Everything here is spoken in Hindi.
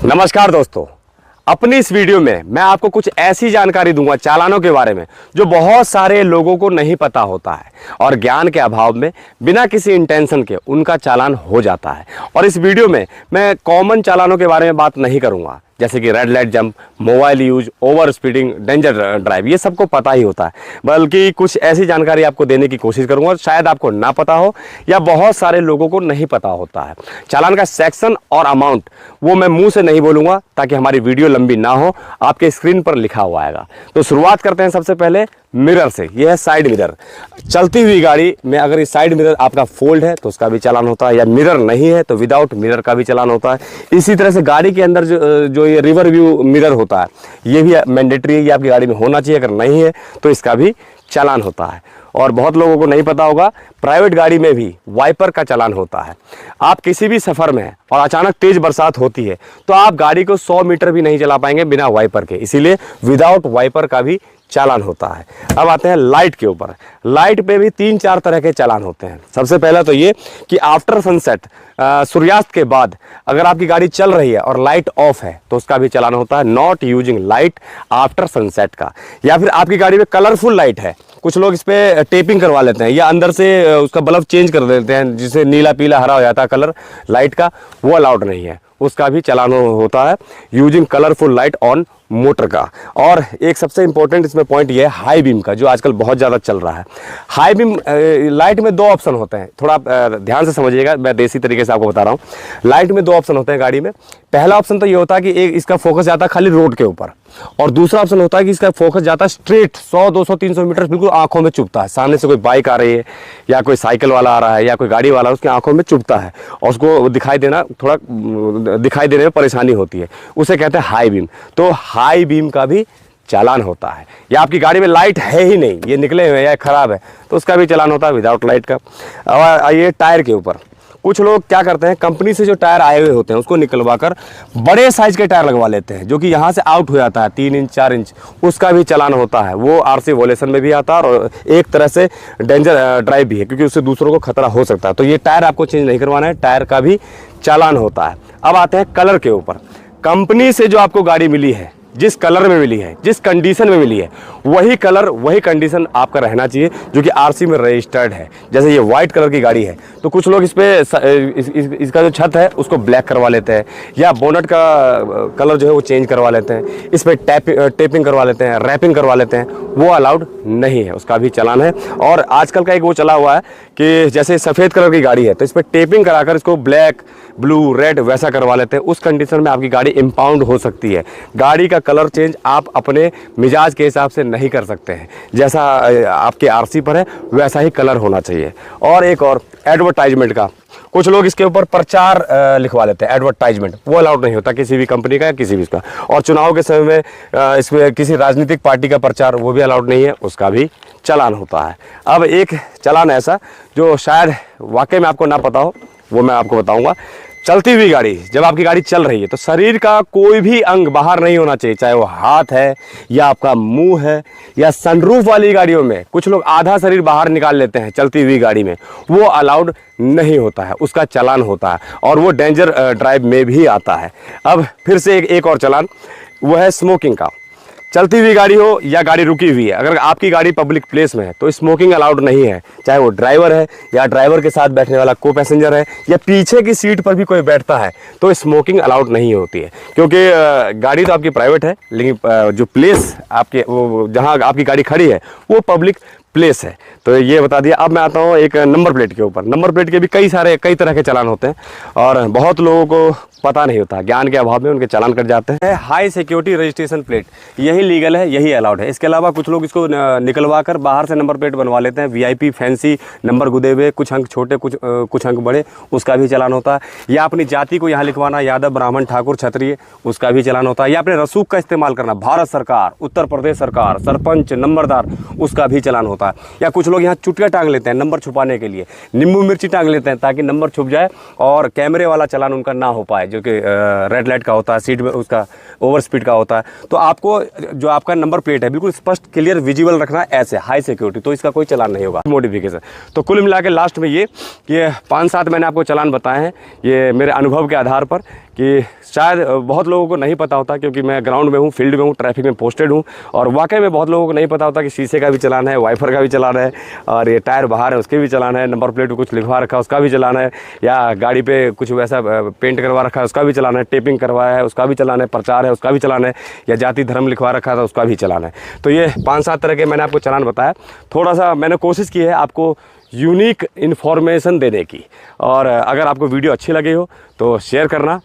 नमस्कार दोस्तों, अपनी इस वीडियो में मैं आपको कुछ ऐसी जानकारी दूंगा चालानों के बारे में जो बहुत सारे लोगों को नहीं पता होता है और ज्ञान के अभाव में बिना किसी इंटेंशन के उनका चालान हो जाता है। और इस वीडियो में मैं कॉमन चालानों के बारे में बात नहीं करूंगा, जैसे कि red light jump, mobile use, over speeding, danger drive, ये सबको पता ही होता है, बल्कि कुछ ऐसी जानकारी आपको देने की कोशिश करूंगा शायद आपको ना पता हो या बहुत सारे लोगों को नहीं पता होता है। चालान का सेक्शन और अमाउंट वो मैं मुंह से नहीं बोलूंगा ताकि हमारी वीडियो लंबी ना हो, आपके स्क्रीन पर लिखा हुआ आएगा। तो शुरुआत करते हैं सबसे पहले मिरर से। यह है साइड मिरर। चलती हुई गाड़ी में अगर ये साइड मिरर आपका फोल्ड है तो उसका भी चालान होता है, या मिरर नहीं है तो विदाउट मिरर का भी चालान होता है। इसी तरह से गाड़ी के अंदर जो ये रिवर व्यू मिरर होता है ये भी मैंडेटरी है, ये आपकी गाड़ी में होना चाहिए, अगर नहीं है तो इसका भी चालान होता है। और बहुत लोगों को नहीं पता होगा, प्राइवेट गाड़ी में भी वाइपर का चालान होता है। आप किसी भी सफ़र में हैं और अचानक तेज बरसात होती है तो आप गाड़ी को 100 मीटर भी नहीं चला पाएंगे बिना वाइपर के, इसीलिए विदाउट वाइपर का भी चालान होता है। अब आते हैं लाइट के ऊपर। लाइट पे भी 3-4 तरह के चालान होते हैं। सबसे पहला तो ये कि आफ्टर सनसेट, सूर्यास्त के बाद अगर आपकी गाड़ी चल रही है और लाइट ऑफ है तो उसका भी चालान होता है, not using light after sunset का। या फिर आपकी गाड़ी में कलरफुल लाइट है, कुछ लोग इस पे टेपिंग करवा लेते हैं या अंदर से उसका बल्ब चेंज कर देते हैं जिससे नीला पीला हरा हो जाता है कलर लाइट का, वो अलाउड नहीं है, उसका भी चालान होता है using colourful light on motor का। और एक सबसे इंपॉर्टेंट इसमें पॉइंट ये है हाई बीम का, जो आजकल बहुत ज़्यादा चल रहा है। हाई बीम लाइट में 2 ऑप्शन होते हैं, थोड़ा ध्यान से समझिएगा, मैं देसी तरीके से आपको बता रहा हूँ। लाइट में 2 ऑप्शन होते हैं गाड़ी में। पहला ऑप्शन तो ये होता है कि एक इसका फोकस जाता है खाली रोड के ऊपर, और दूसरा ऑप्शन होता है कि इसका फोकस जाता है स्ट्रेट 100, 200, 300 मीटर बिल्कुल आंखों में चुभता है। सामने से कोई बाइक आ रही है या कोई साइकिल वाला आ रहा है या कोई गाड़ी वाला, उसकी आंखों में चुभता है और उसको दिखाई देने में परेशानी होती है, उसे कहते हैं हाई बीम। तो हाई बीम का भी चालान होता है। या आपकी गाड़ी में लाइट है ही नहीं, ये निकले हुए या खराब है, तो उसका भी चालान होता है विदाउट लाइट का। और आइए टायर के ऊपर। कुछ लोग क्या करते हैं, कंपनी से जो टायर आए हुए होते हैं उसको निकलवा कर बड़े साइज के टायर लगवा लेते हैं, जो कि यहाँ से आउट हो जाता है 3 इंच 4 इंच, उसका भी चालान होता है। वो आरसी वॉल्यूशन में भी आता है और एक तरह से डेंजर ड्राइव भी है, क्योंकि उससे दूसरों को खतरा हो सकता है। तो ये टायर आपको चेंज नहीं करवाना है, टायर का भी चालान होता है। अब आते हैं कलर के ऊपर। कंपनी से जो आपको गाड़ी मिली है, जिस कलर में मिली है, जिस कंडीशन में मिली है, वही कलर वही कंडीशन आपका रहना चाहिए जो कि आरसी में रजिस्टर्ड है। जैसे ये वाइट कलर की गाड़ी है तो कुछ लोग इसका जो छत है उसको ब्लैक करवा लेते हैं, या बोनट का कलर जो है वो चेंज करवा लेते हैं, इस पर टेपिंग करवा लेते हैं, रैपिंग करवा लेते हैं, वो अलाउड नहीं है, उसका भी चालान है। और आजकल का एक वो चला हुआ है कि जैसे सफ़ेद कलर की गाड़ी है तो इस पर टेपिंग कराकर इसको ब्लैक, ब्लू, रेड वैसा करवा लेते हैं। उस कंडीशन में आपकी गाड़ी इम्पाउंड हो सकती है। गाड़ी का कलर चेंज आप अपने मिजाज के हिसाब से नहीं कर सकते हैं, जैसा आपके आरसी पर है वैसा ही कलर होना चाहिए। और एक और एडवर्टाइजमेंट का, कुछ लोग इसके ऊपर प्रचार लिखवा लेते हैं, एडवर्टाइजमेंट, वो अलाउड नहीं होता किसी भी कंपनी का या किसी भी इसका। और चुनाव के समय में इसमें किसी राजनीतिक पार्टी का प्रचार, वो भी अलाउड नहीं है, उसका भी चालान होता है। अब एक चालान ऐसा जो शायद वाकई में आपको ना पता हो, वो मैं आपको बताऊंगा। चलती हुई गाड़ी, जब आपकी गाड़ी चल रही है तो शरीर का कोई भी अंग बाहर नहीं होना चाहिए, चाहे वो हाथ है या आपका मुंह है, या सनरूफ वाली गाड़ियों में कुछ लोग आधा शरीर बाहर निकाल लेते हैं चलती हुई गाड़ी में, वो अलाउड नहीं होता है, उसका चालान होता है और वो डेंजर ड्राइव में भी आता है। अब फिर से एक और चालान, वो है स्मोकिंग का। चलती हुई गाड़ी हो या गाड़ी रुकी हुई है, अगर आपकी गाड़ी पब्लिक प्लेस में है तो स्मोकिंग अलाउड नहीं है, चाहे वो ड्राइवर है या ड्राइवर के साथ बैठने वाला को पैसेंजर है या पीछे की सीट पर भी कोई बैठता है, तो स्मोकिंग अलाउड नहीं होती है। क्योंकि गाड़ी तो आपकी प्राइवेट है, लेकिन जो प्लेस आपके वो जहाँ आपकी गाड़ी खड़ी है वो पब्लिक प्लेस है। तो ये बता दिया। अब मैं आता हूँ एक नंबर प्लेट के ऊपर। नंबर प्लेट के भी कई तरह के चालान होते हैं और बहुत लोगों को पता नहीं होता, ज्ञान के अभाव में उनके चालान कट जाते हैं। हाई सिक्योरिटी रजिस्ट्रेशन प्लेट, यही लीगल है, यही अलाउड है। इसके अलावा कुछ लोग इसको निकलवा कर बाहर से नंबर प्लेट बनवा लेते हैं, वीआईपी फैंसी नंबर गुदे हुए, कुछ अंक छोटे कुछ अंक बड़े, उसका भी चालान होता है। या अपनी जाति को यहाँ लिखवाना, यादव, ब्राह्मण, ठाकुर, क्षत्रिय, उसका भी चालान होता है। या अपने रसूख का इस्तेमाल करना, भारत सरकार, उत्तर प्रदेश सरकार, सरपंच, नंबरदार, उसका भी चालान होता है। या कुछ लोग यहाँ चुटिया टांग लेते हैं नंबर छुपाने के लिए, नींबू मिर्ची टांग लेते हैं ताकि नंबर छुप जाए और कैमरे वाला चालान उनका ना हो पाए, जो कि रेड लाइट का होता है, सीट में उसका ओवर स्पीड का होता है। तो आपको जो आपका नंबर प्लेट है बिल्कुल स्पष्ट क्लियर विजिबल रखना है, ऐसे हाई सिक्योरिटी, तो इसका कोई चालान नहीं होगा। मॉडिफिकेशन तो कुल मिला के लास्ट में ये 5-7 मैंने आपको चालान बताए हैं, ये मेरे अनुभव के आधार पर कि शायद बहुत लोगों को नहीं पता होता, क्योंकि मैं ग्राउंड में हूँ, फील्ड में हूँ, ट्रैफिक में पोस्टेड हूँ, और वाकई में बहुत लोगों को नहीं पता होता कि शीशे का भी चलान है, वाइपर का भी चलान है, और ये टायर बाहर है उसके भी चलान है, नंबर प्लेट पर कुछ लिखवा रखा है उसका भी चलान है, या गाड़ी पे कुछ वैसा पेंट करवा रखा है उसका भी चलान है, टेपिंग करवाया है उसका भी चलान है, प्रचार है उसका भी चलान है, या जाति धर्म लिखवा रखा था उसका भी चलान है। तो ये 5-7 तरह के मैंने आपको चलान बताया। थोड़ा सा मैंने कोशिश की है आपको यूनिक इन्फॉर्मेशन देने की, और अगर आपको वीडियो अच्छी लगी हो तो शेयर करना,